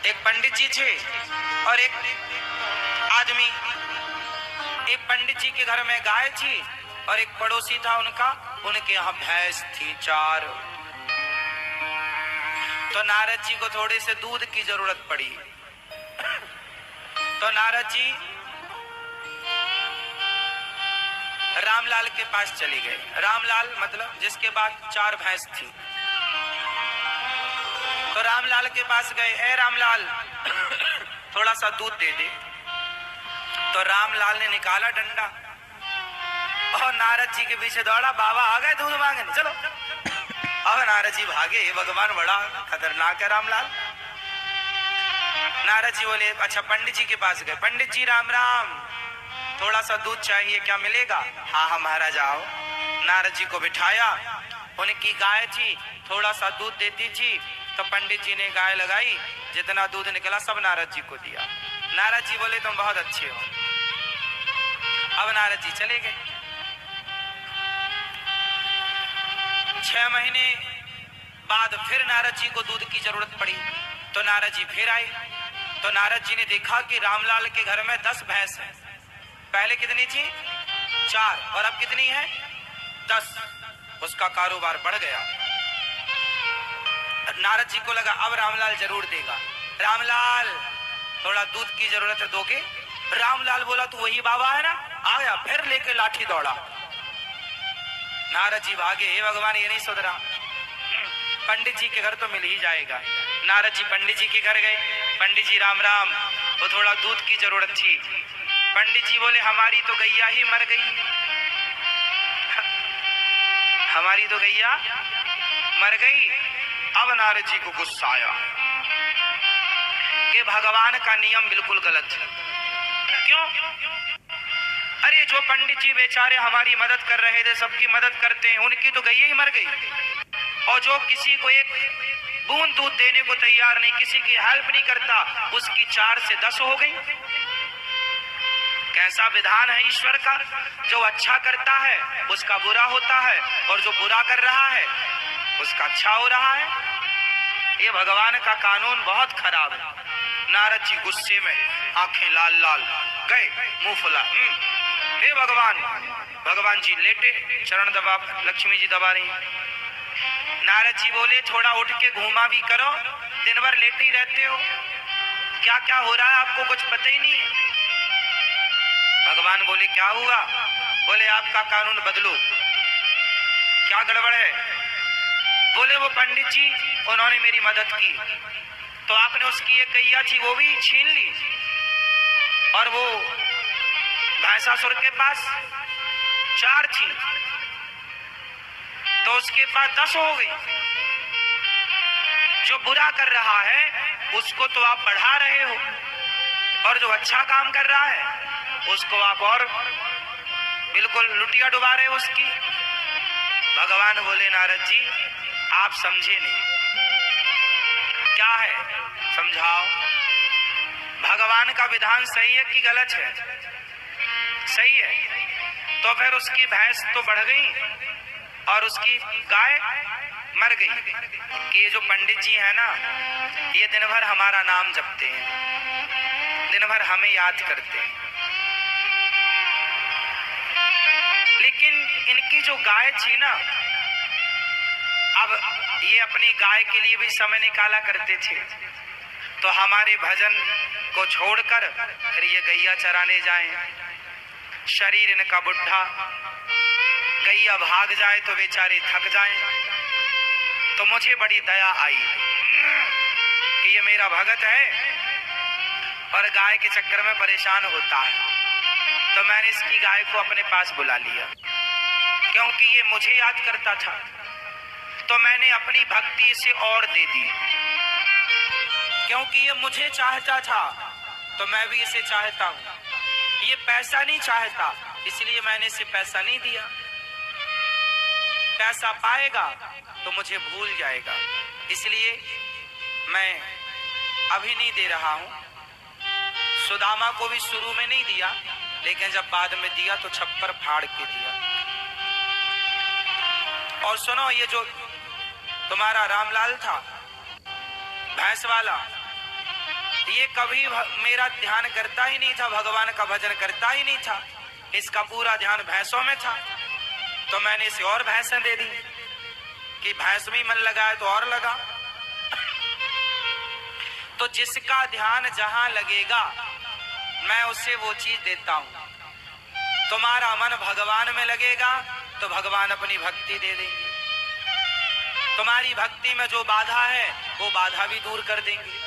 एक पंडित जी थे और एक आदमी। एक पंडित जी के घर में गाय थी और एक पड़ोसी था उनका, उनके यहाँ भैंस थी 4। तो नारद जी को थोड़े से दूध की जरूरत पड़ी। तो नारद जी रामलाल के पास चले गए। रामलाल मतलब जिसके बाद 4 भैंस थी। तो रामलाल के पास गए, ए रामलाल थोड़ा सा दूध दे दे। तो रामलाल ने निकाला डंडा और नारद जी के पीछे दौड़ा, बाबा आ गए दूध मांगने, चलो। अब नारद जी भागे, भगवान बड़ा खतरनाक है रामलाल। नारद जी बोले अच्छा पंडित जी के पास गए, पंडित जी राम राम, थोड़ा सा दूध चाहिए, क्या मिलेगा? हाँ हाँ महाराज आओ। नारद जी को बिठाया, उनकी गाय थी, थोड़ा सा दूध देती थी। तो पंडित जी ने गाय लगाई, जितना दूध निकला सब नारद जी को दिया। नारद जी बोले तुम बहुत अच्छे हो। अब नारद जी चले गए। 6 महीने बाद फिर नारद जी को दूध की जरूरत पड़ी। तो नारद जी फिर आए। तो नारद जी ने देखा कि रामलाल के घर में 10 भैंस हैं। पहले कितनी थी? 4 और अब कितनी है? 10। उसका कारोबार बढ़ गया। नारद जी को लगा अब रामलाल जरूर देगा। रामलाल थोड़ा दूध की जरूरत है, दोगे? रामलाल बोला तू वही बाबा है ना? आ गया, फिर लेके लाठी दौड़ा। नारद जी भागे, हे भगवान ये नहीं सुधरा, पंडित जी के घर तो मिल ही जाएगा। नारद जी पंडित जी के घर गए। पंडित जी राम राम, वो थोड़ा दूध की जरूरत थी। पंडित जी बोले हमारी तो गैया ही मर गई, हमारी तो गैया मर गई। अब नारद जी को गुस्सा आया कि भगवान का नियम बिल्कुल गलत है। क्यों? अरे जो पंडित जी बेचारे हमारी मदद कर रहे थे, सबकी मदद करते हैं, उनकी तो गैया ही मर गई। और जो किसी को एक बूंद दूध देने को तैयार नहीं, किसी की हेल्प नहीं करता, उसकी 4 से 10 हो गई। कैसा विधान है ईश्वर का? जो अच्छा करता है उसका बुरा होता है और जो बुरा कर रहा है उसका अच्छा हो रहा है। ये भगवान का कानून बहुत खराब है। नारद जी गुस्से में, आंखें लाल लाल, गए मुंह फुला। हे भगवान। भगवान जी लेटे, चरण दबा, लक्ष्मी जी दबा रही। नारद जी बोले थोड़ा उठ के घूमा भी करो, दिन भर लेटे ही रहते हो, क्या क्या हो रहा है आपको कुछ पता ही नहीं है। भगवान बोले क्या हुआ? बोले आपका कानून बदलो। क्या गड़बड़ है? बोले वो पंडित जी उन्होंने मेरी मदद की, तो आपने उसकी एक गैया थी वो भी छीन ली, और वो भैंसासुर के पास 4 थी तो उसके पास 10 हो गई। जो बुरा कर रहा है उसको तो आप बढ़ा रहे हो, और जो अच्छा काम कर रहा है उसको आप और बिल्कुल लुटिया डुबा रहे हो उसकी। भगवान बोले नारद जी आप समझे नहीं, क्या है समझाओ। भगवान का विधान सही है कि गलत है? सही है। तो फिर उसकी भैंस तो बढ़ गई और उसकी गाय मर गई। कि ये जो पंडित जी है ना, ये दिन भर हमारा नाम जपते हैं, दिन भर हमें याद करते हैं, लेकिन इनकी जो गाय थी ना, अब ये अपनी गाय के लिए भी समय निकाला करते थे। तो हमारे भजन को छोड़कर फिर ये गैया चराने जाएं। शरीर इनका बुढ़ा, गैया भाग जाए तो बेचारे थक जाएं। तो मुझे बड़ी दया आई कि ये मेरा भगत है और गाय के चक्कर में परेशान होता है। तो मैंने इसकी गाय को अपने पास बुला लिया, क्योंकि ये मुझे याद करता था। तो मैंने अपनी भक्ति इसे और दे दी, क्योंकि ये मुझे चाहता था तो मैं भी इसे चाहता हूँ। ये पैसा नहीं चाहता, इसलिए मैंने इसे पैसा नहीं दिया। पैसा पाएगा तो मुझे भूल जाएगा, इसलिए मैं अभी नहीं दे रहा हूँ। सुदामा को भी शुरू में नहीं दिया, लेकिन जब बाद में दिया तो छप्पर फाड़ के दिया। और सुनो, ये जो तुम्हारा रामलाल था भैंस वाला, ये कभी मेरा ध्यान करता ही नहीं था, भगवान का भजन करता ही नहीं था, इसका पूरा ध्यान भैंसों में था। तो मैंने इसे और भैंसें दे दी कि भैंस में मन लगाए तो और लगा। तो जिसका ध्यान जहां लगेगा मैं उसे वो चीज देता हूं। तुम्हारा मन भगवान में लगेगा तो भगवान अपनी भक्ति दे देंगे। तुम्हारी भक्ति में जो बाधा है वो बाधा भी दूर कर देंगे।